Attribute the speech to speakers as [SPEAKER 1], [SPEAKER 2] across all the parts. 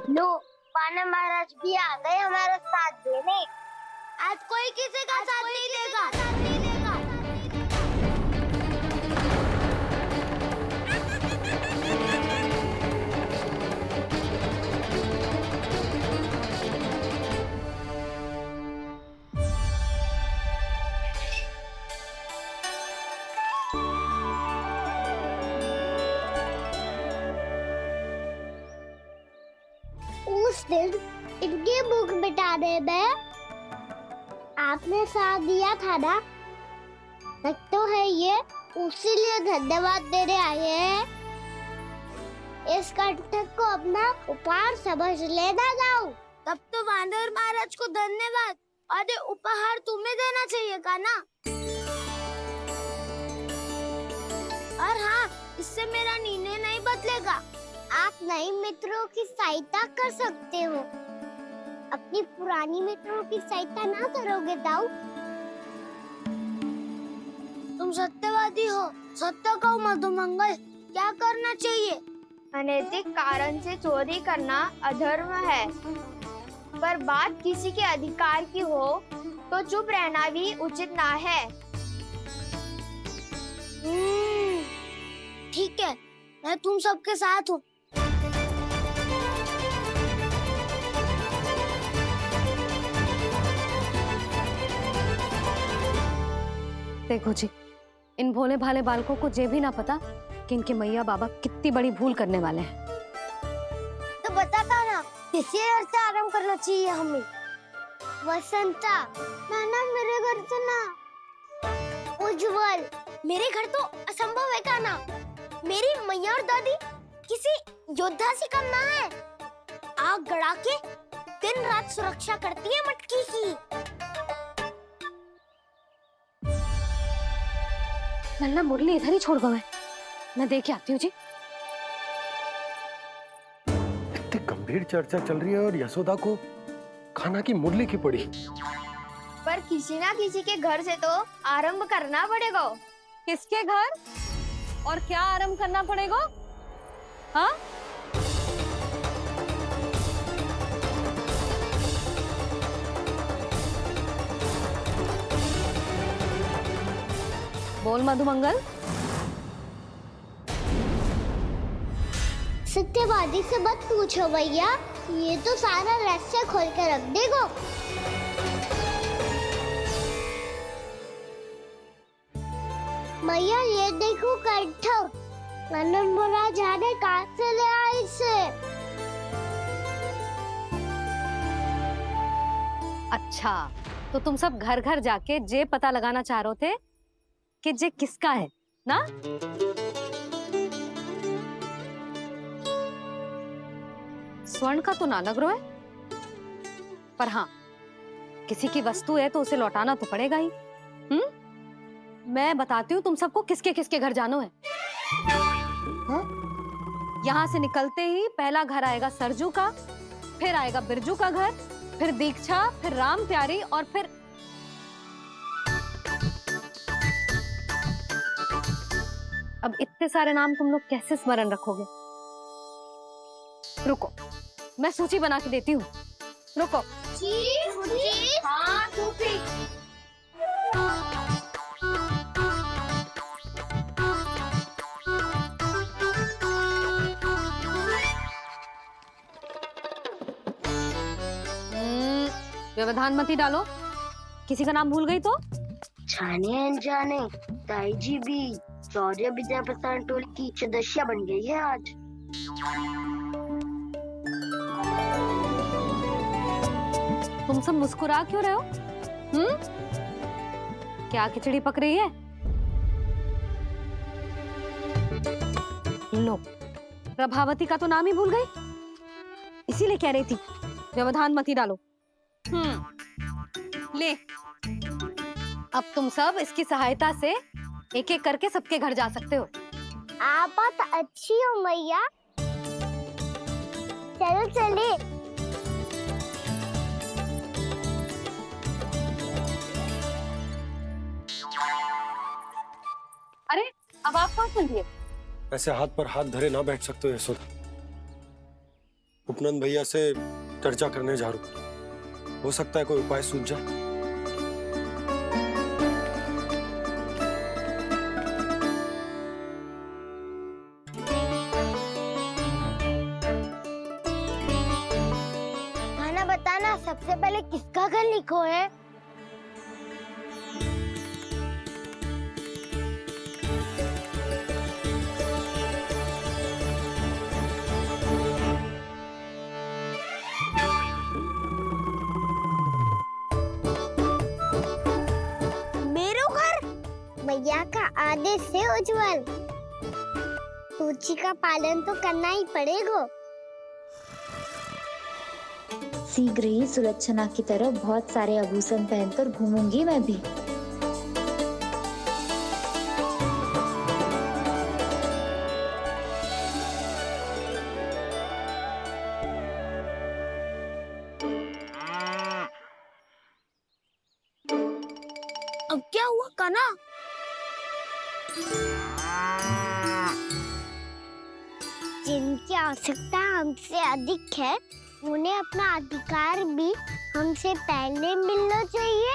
[SPEAKER 1] लो, वानर महाराज भी आ गए हमारा साथ देने।
[SPEAKER 2] आज कोई किसी का साथ नहीं देगा।
[SPEAKER 1] उस दिन इनकी भूख मिटाने में आपने साथ दिया था ना, तो है ये उसी लिए धन्यवाद देने आए हैं। इस कंटक को अपना उपहार समझ लेना जाओ।
[SPEAKER 2] तब तो वानर महाराज को धन्यवाद और ये उपहार तुम्हें देना चाहिए का ना। और हाँ, इससे मेरा निर्णय नहीं बदलेगा।
[SPEAKER 1] आप नए मित्रों की सहायता कर सकते हो, अपनी पुरानी मित्रों की सहायता ना करोगे दाऊ।
[SPEAKER 2] तुम सत्यवादी हो, सत्य कहो मधुमंगल, क्या करना चाहिए?
[SPEAKER 3] अनैतिक कारण से चोरी करना अधर्म है, पर बात किसी के अधिकार की हो तो चुप रहना भी उचित ना है।
[SPEAKER 2] ठीक है, मैं तुम सबके साथ हूँ।
[SPEAKER 4] देखो जी, इन भोले भाले बालकों को ये भी ना पता कि इनके मैया बाबा कितनी बड़ी भूल करने वाले हैं।
[SPEAKER 2] तो बताता ना, किसी घर से आराम करना चाहिए हमें।
[SPEAKER 1] वसंता, नाना मेरे घर से ना। उज्जवल,
[SPEAKER 2] मेरे घर तो असंभव है का ना। मेरी मैया और दादी किसी योद्धा से कम ना है। आग गड़ा के दिन रात सुरक्षा करती है मटकी की।
[SPEAKER 4] नन्ना मुरली इधर ही छोड़ गए, मैं देख आती हूँ जी।
[SPEAKER 5] इतनी गंभीर चर्चा चल रही है और यशोदा को खाना की मुरली की पड़ी।
[SPEAKER 3] पर किसी ना किसी के घर से तो आरंभ करना पड़ेगा।
[SPEAKER 4] किसके घर और क्या आरंभ करना पड़ेगा? हाँ, बोल मधुमंगल।
[SPEAKER 1] सत्यवादी से मत पूछो भैया, ये तो सारा रहस्य खोल कर रख देगा। भैया ये देखो कंठक, वानर महाराज ने कहाँ से ले आए इसे?
[SPEAKER 4] अच्छा, तो तुम सब घर घर जाके जे पता लगाना चाह रहे थे कि जे किसका है ना? स्वर्ण का तो ना लग रहा है, पर हाँ, किसी की वस्तु है तो उसे लौटाना तो पड़ेगा ही। मैं बताती हूँ तुम सबको किसके किसके घर जाना है। यहाँ से निकलते ही पहला घर आएगा सरजू का, फिर आएगा बिरजू का घर, फिर दीक्षा, फिर राम प्यारी और फिर अब इतने सारे नाम तुम लोग कैसे स्मरण रखोगे? रुको, मैं सूची बना के देती हूँ। रुको।
[SPEAKER 2] हाँ,
[SPEAKER 4] व्यवधान मत ही डालो, किसी का नाम भूल गई तो?
[SPEAKER 1] जाने अनजाने ताई जी भी शौर्य विद्या प्रसारण टोली की सदस्य बन गई है आज।
[SPEAKER 4] तुम सब मुस्कुरा क्यों रहे हो? क्या खिचड़ी पक रही है? लो, प्रभावती का तो नाम ही भूल गई, इसीलिए कह रही थी व्यवधान मत ही डालो। ले, अब तुम सब इसकी सहायता से एक एक करके सबके घर जा सकते हो।
[SPEAKER 1] आप बात अच्छी हो मैया, चलो चले।
[SPEAKER 4] अरे, अब आप कहाँ चल दिए?
[SPEAKER 5] ऐसे हाथ पर हाथ धरे ना बैठ सकते हो यशोदा। उपनंद भैया से चर्चा करने जा रहा हूँ। हो सकता है कोई उपाय सूझ जाए।
[SPEAKER 2] खाना बताना, सबसे पहले किसका घर लिखो है?
[SPEAKER 1] भैया का आदेश से उज्जवल, सूची का पालन तो करना ही पड़ेगा।
[SPEAKER 6] शीघ्र ही सुलक्षणा की तरह बहुत सारे आभूषण पहनकर घूमूंगी मैं भी।
[SPEAKER 2] अब क्या हुआ काना?
[SPEAKER 1] जिनकी आवश्यकता हमसे अधिक है, उन्हें अपना अधिकार भी हमसे पहले मिलना चाहिए।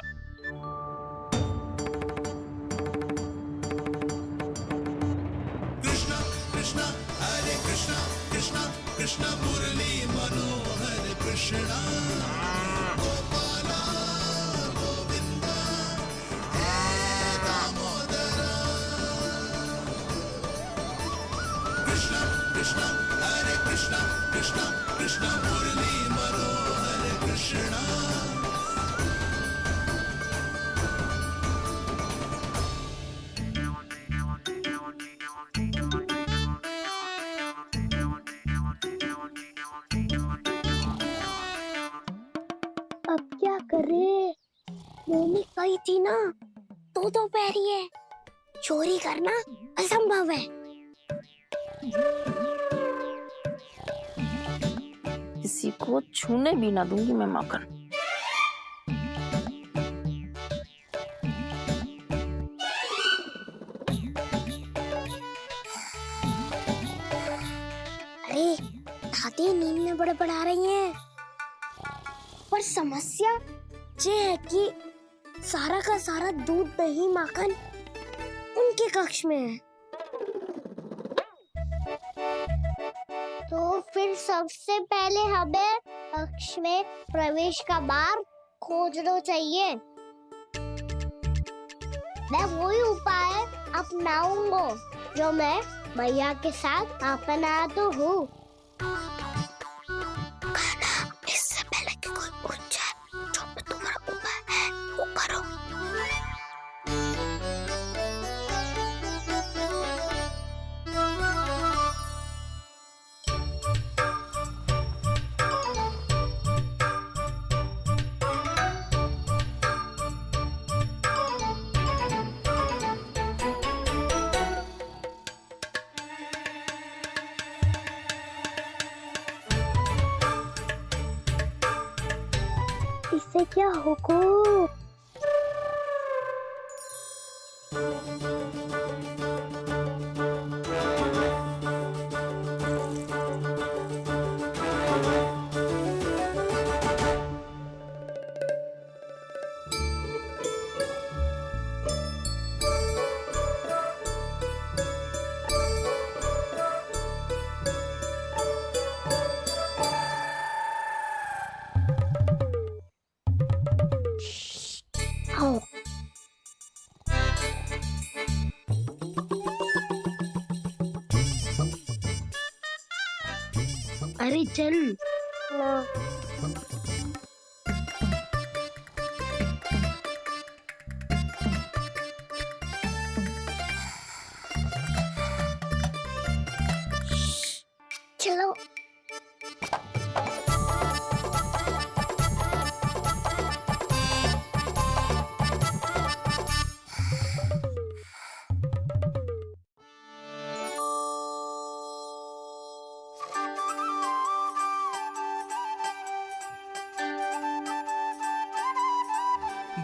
[SPEAKER 7] कृष्णा कृष्णा हरे कृष्णा कृष्णा कृष्णा मुरली मनोहर कृष्णा गोपाला गोविंदा हे दामोदरा। कृष्णा कृष्णा हरे कृष्णा कृष्णा कृष्णा मुरली मनोहर कृष्णा।
[SPEAKER 1] अब क्या करे?
[SPEAKER 2] मम्मी कही थी ना, तो दोपहरी है, चोरी करना असंभव है।
[SPEAKER 8] किसी को छूने भी ना दूंगी मैं माखन।
[SPEAKER 2] अरे दादी नींद में बड़बड़ा रही हैं। पर समस्या ये है कि सारा का सारा दूध दही माखन उनके कक्ष में है।
[SPEAKER 1] तो फिर सबसे पहले हमें कक्ष में प्रवेश का मार्ग खोजना चाहिए। मैं वही उपाय अपनाऊंगा जो मैं भैया के साथ अपना तो हूँ।
[SPEAKER 2] इससे पहले कि कोई पूछ जाए, जो भी तुम्हारा उपाय है वो करो।
[SPEAKER 1] इससे क्या होगा?
[SPEAKER 8] अरे चल।
[SPEAKER 2] चलो।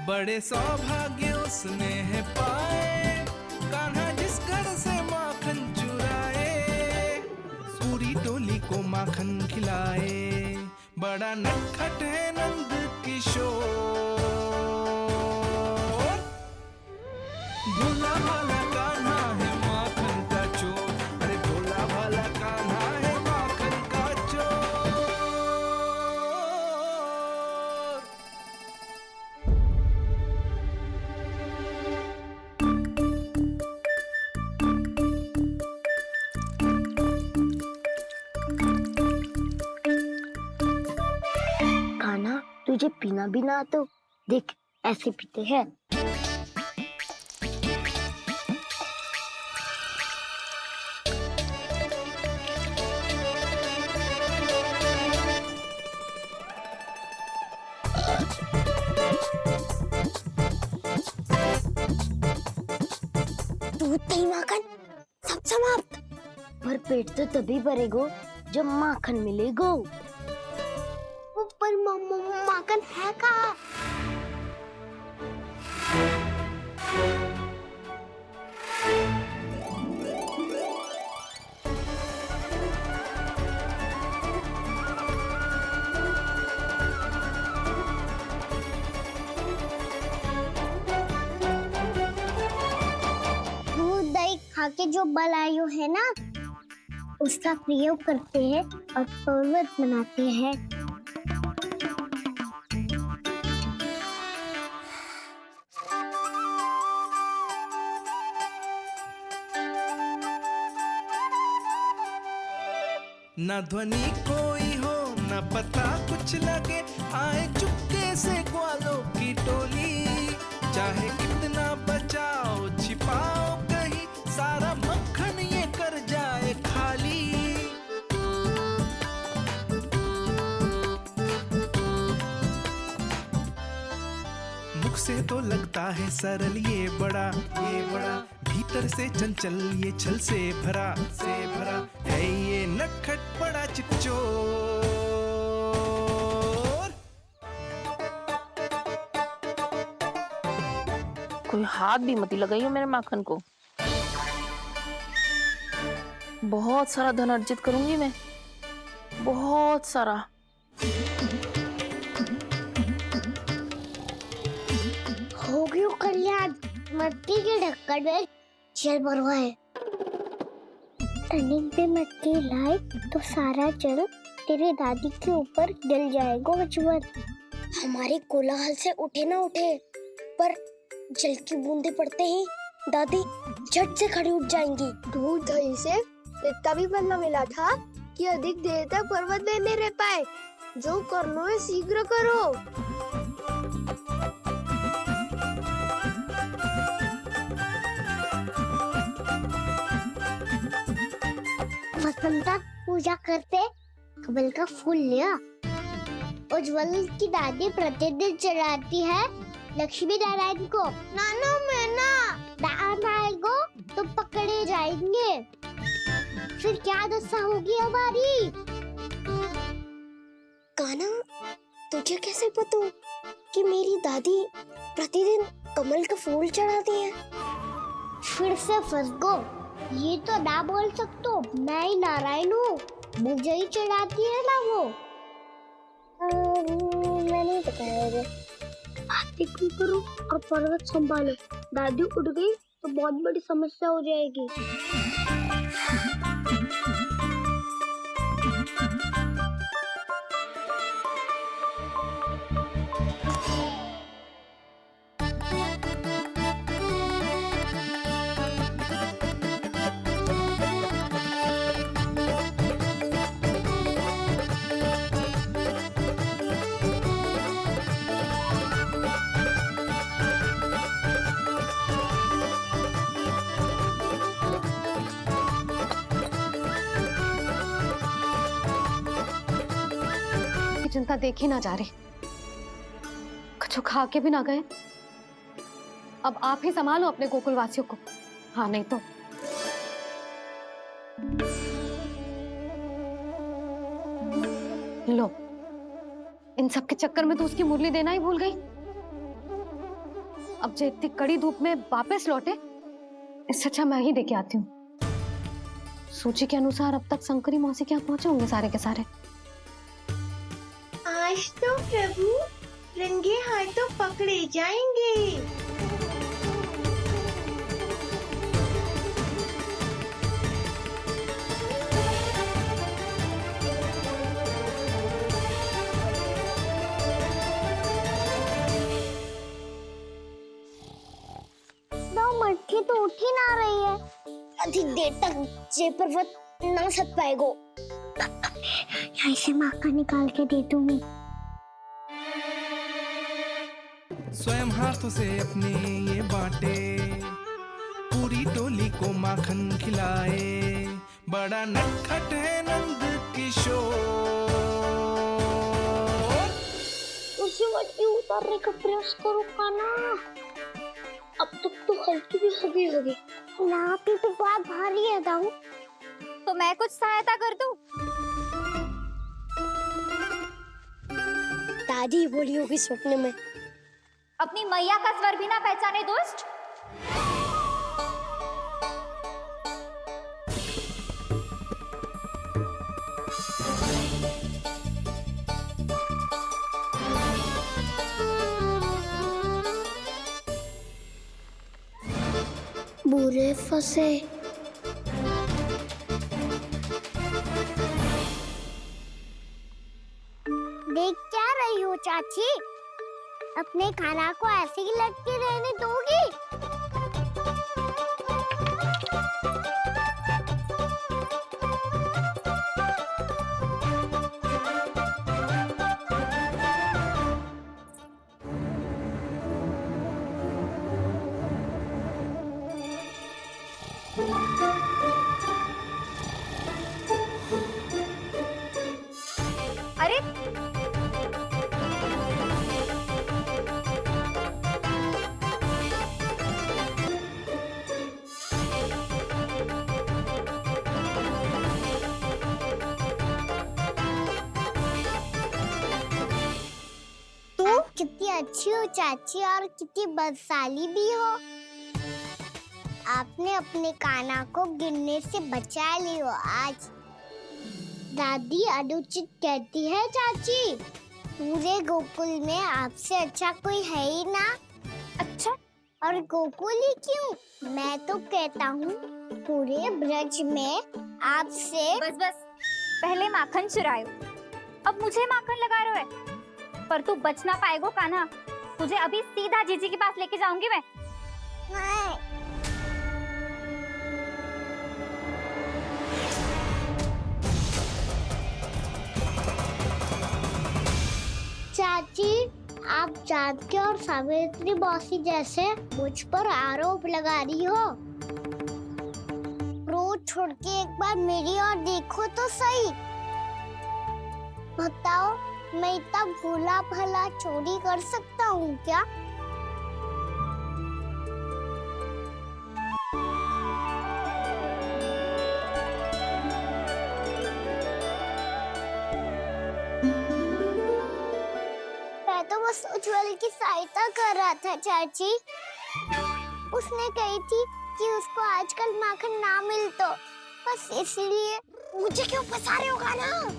[SPEAKER 7] बड़े सौभाग्य उसने है पाए, कान्हा जिस घर से माखन चुराए, पूरी टोली को माखन खिलाए। बड़ा नटखट है नंद किशोर। भोला भाला कान्हा है माखन का चोर, अरे भोला भाला कान्हा है माखन का चोर।
[SPEAKER 2] कान्हा, तुझे पीना भी ना तो देख ऐसे पीते हैं। दूध दही माखन सब समाप्त। पर पेट तो तभी भरेगो जब माखन मिलेगो। पर माखन है कहाँ?
[SPEAKER 1] दूध दही खा के जो बल आयु है ना, उसका प्रयोग करते हैं और पर्वत बनाते हैं।
[SPEAKER 7] न ध्वनि कोई हो न पता कुछ लगे, आए चुपके से ग्वालों की टोली। चाहे कितना बचाओ छिपाओ कहीं, सारा मक्खन ये कर जाए खाली। मुख से तो लगता है सरल ये बड़ा भीतर से चंचल ये छल से भरा है ये नटखट बड़ा चिच्चोर।
[SPEAKER 8] कोई हाथ भी मत लगाइयो मेरे माखन को। बहुत सारा धन अर्जित करूंगी मैं, बहुत सारा।
[SPEAKER 1] हो गयो कल्याण, मट्टी के ढक्कन में जल भरवा है। टर्निंग पे मट्टी लाए तो सारा जल तेरे दादी के ऊपर डल जाएगा बचवन।
[SPEAKER 2] हमारे कोलाहल से उठे ना उठे, पर जल की बूंदे पड़ते ही दादी झट से खड़ी उठ जाएंगी।
[SPEAKER 3] दूध दही से इतना भी बदला मिला था कि अधिक देर तक पर्वत में नहीं रह पाए। जो करना है शीघ्र करो।
[SPEAKER 1] वसंता पूजा करते कमल का फूल लिया। उज्ज्वल की दादी प्रतिदिन चढ़ाती है लक्ष्मी नारायण को। नानो मैं ना दान आएगो तो पकड़े जाएंगे। फिर क्या दशा होगी हमारी?
[SPEAKER 2] कान्हा, तुझे कैसे पता कि मेरी दादी प्रतिदिन कमल का फूल चढ़ाती है?
[SPEAKER 1] फिर से फंस गो। ये तो ना बोल सकते, मैं ही नारायण हूँ, मुझे ही चढ़ाती है ना वो। मैं नहीं बताया रे। आरती क्यों करो और पर्वत संभालो। दादी उठ गई तो बहुत बड़ी समस्या हो जाएगी।
[SPEAKER 4] चिंता देखी ना जा रही, कुछ खा के भी ना गए। अब आप ही संभालो अपने गोकुल वासियों को। हाँ नहीं तो लो, इन सब के चक्कर में तो उसकी मुरली देना ही भूल गई। अब जो इतनी कड़ी धूप में वापस लौटे, इससे अच्छा मैं ही देके आती हूँ। सूची के अनुसार अब तक शंकरी मौसी के यहाँ पहुंचे होंगे सारे के सारे।
[SPEAKER 9] आज तो प्रभु रंगे हाथों पकड़े जाएंगे।
[SPEAKER 1] मटकी तो उठ ही ना रही है।
[SPEAKER 2] अधिक देर तक जे पर्वत ना सक पाएगो।
[SPEAKER 1] यहाँ से माखन निकाल के दे दूंगी।
[SPEAKER 7] स्वयं हाथों से अपने ये बांटे, पूरी टोली को माखन खिलाए, बड़ा नटखट है नंद किशोर।
[SPEAKER 2] उसे मटकी उतारने का प्रयास करो कान्हा, अब तक तो हल्की भी होगी।
[SPEAKER 1] नापी तो बहुत भारी है दाऊ।
[SPEAKER 3] तो मैं कुछ सहायता कर दूं?
[SPEAKER 2] दादी बोली होगी स्वप्न में।
[SPEAKER 3] अपनी मैया का स्वर भी ना पहचाने दुष्ट।
[SPEAKER 2] बुरे फंसे।
[SPEAKER 1] देख क्या रही हो चाची? अपने खाना को ऐसे ही लटके रहने दोगी?
[SPEAKER 3] अरे
[SPEAKER 1] तुम कितनी अच्छी हो चाची और कितनी बदसाली भी हो। आपने अपने काना को गिरने से बचा ली हो आज। दादी अनुचित कहती है चाची, पूरे गोकुल में आपसे अच्छा कोई है ही ना। अच्छा, और गोकुल ही क्यों, मैं तो कहता हूँ पूरे ब्रज में आपसे।
[SPEAKER 3] बस पहले माखन चुरायो, अब मुझे माखन लगा रहे हो। पर तू बच ना पाएगो कान्हा, तुझे अभी सीधा जीजी के पास लेके जाऊंगी मैं।
[SPEAKER 1] नहीं। चाची, आप जानकी और सावित्री मौसी जैसे मुझ पर आरोप लगा रही हो। रोज छोड़ के एक बार मेरी ओर देखो तो सही। बताओ, मैं इतना भोला भला चोरी कर सकता हूँ क्या? मैं तो बस उज्जवल की सहायता कर रहा था चाची। उसने कही थी कि उसको आजकल माखन ना मिल तो बस इसलिए।
[SPEAKER 2] मुझे क्यों फंसा रहे हो कान्हा?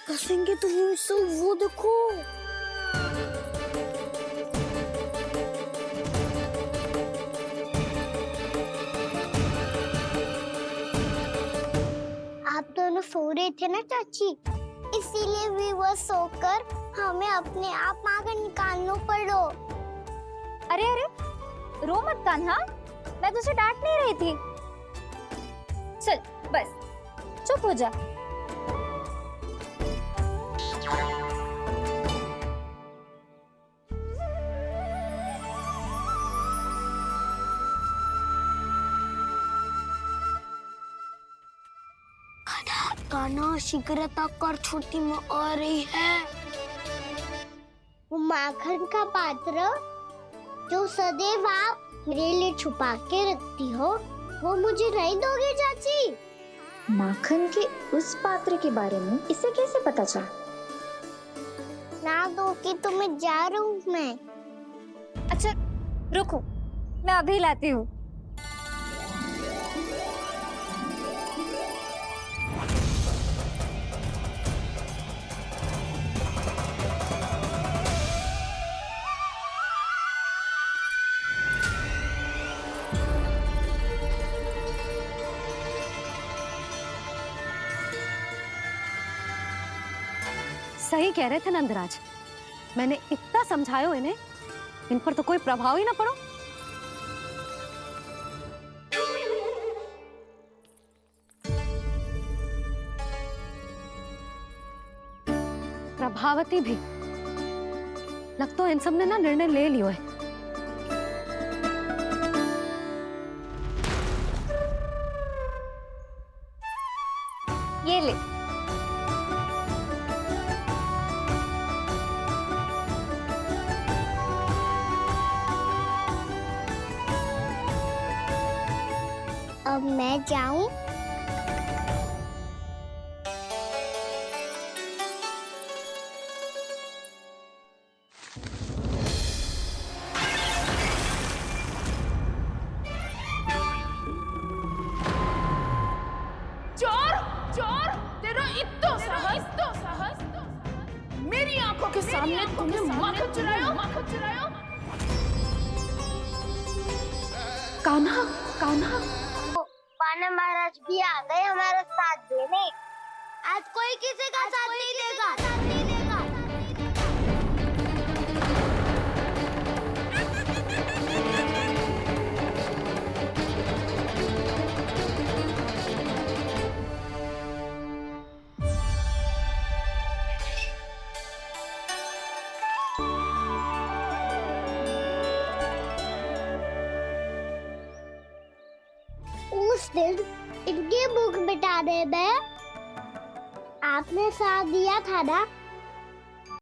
[SPEAKER 2] फंसेंगे तो वो देखो।
[SPEAKER 1] आप दोनों सो रहे थे ना चाची, इसीलिए विवश सोकर हमें अपने आप माखन निकालना पड़ो।
[SPEAKER 3] अरे रो मत कान्हा, मैं तुझे डांट नहीं रही थी। चल बस चुप हो जा।
[SPEAKER 2] कान्हा शीघ्र तक कर छोटी में आ रही है।
[SPEAKER 1] वो माखन का पात्र जो सदैव आप मेरे लिए छुपा के रखती हो, वो मुझे नहीं दोगे चाची?
[SPEAKER 6] माखन के उस पात्र के बारे में इसे कैसे पता चला?
[SPEAKER 1] ना दोगी तो मैं जा रहा हूँ। मैं
[SPEAKER 4] अच्छा रुको, मैं अभी लाती हूँ। सही कह रहे थे नंदराज, मैंने इतना समझायो इन्हें, इन पर तो कोई प्रभाव ही ना पड़ो। प्रभावती भी लग तो इन सब ने ना निर्णय ले लियो है। ये ले,
[SPEAKER 1] अब मैं जाऊं?
[SPEAKER 8] चोर चोर, तेरा इतना साहस, मेरी आंखों के सामने तुमने माखन चुराया। कान्हा कान्हा,
[SPEAKER 1] पाना महाराज भी आ गए हमारा साथ देने। आज कोई किसी का साथ नहीं देगा। उस दिन इनकी भूख मिटाने में आपने साथ दिया था ना।